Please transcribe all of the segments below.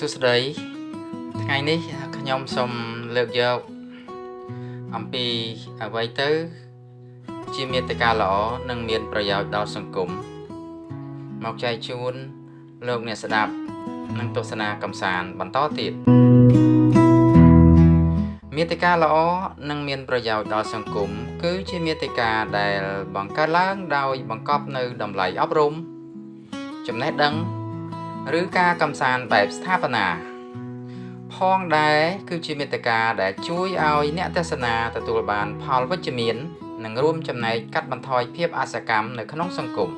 សួស្តីថ្ងៃនេះខ្ញុំសូមលើកយកអំពីអ្វីទៅជាមាតិកាល្អនិងមានប្រយោជន៍ដល់សង្គមមកចែកជូនលោកអ្នកស្ដាប់និងទស្សនាកម្សាន្តបន្តទៀតមាតិកាល្អនិងមានប្រយោជន៍ដល់សង្គមគឺជាមាតិកាដែលបង្កើតឡើងដោយបង្កប់នៅតម្លៃអប់រំចំណេះដឹងឬការកម្សាន្តបែបស្ថាបនាផងដែរគឺជាមាតិកាដែលជួយឲ្យអ្នកទស្សនាទទួលបានផលវិជ្ជមាននិងរួមចំណែកកាត់បន្ថយភាពអសកម្មនៅក្នុងសង្គម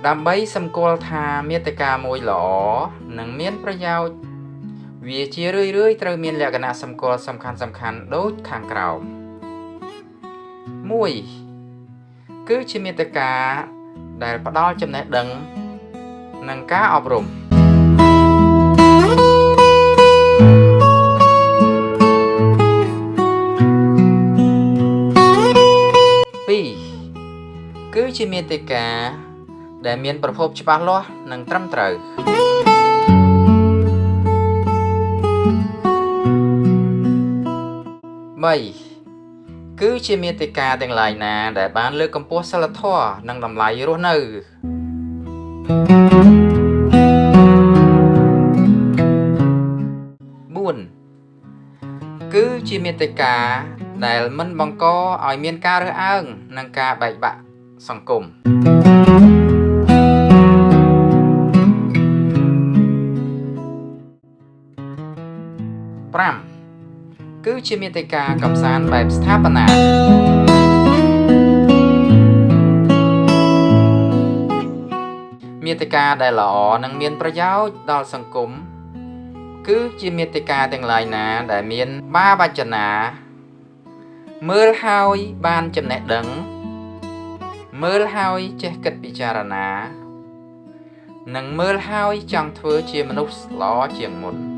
ដើម្បីសម្គាល់ថាមាតិកាមួយល្អនិងមានប្រយោជន៍វាជារឿយៗត្រូវមានលក្ខណៈសម្គាល់សំខាន់ៗដូចខាងក្រោម1គឺជាមាតិកាដែលផ្ដល់ចំណេះដឹងនិងការអប់រំ2គឺជាមាតិកាដែលមានប្រភពច្បាស់លាស់និងត្រឹមត្រូវ3គឺជាមាតិកាទាំងឡាយណាដែលបានលើកកម្ពស់សីលធម៌និងតម្លៃរស់នៅ4គឺជាមាតិកាដែលមិនបង្កឲ្យមានការរើសអើងនិងការបែកបាក់សង្គម5គឺជាមាតិកាកម្សាន្តបែបស្ថាបនាមាតិកាដែលល្អនិងមានប្រយោជន៍ដល់សង្គមគឺជាមាតិកាទាំងឡាយណាដែលមានបាវចនាមើលហើយបានចំណេះដឹងមើលហើយចេះគិតពិចារណានិងមើលហើយចង់ធ្វើជាមនុស្សល្អជាងមុន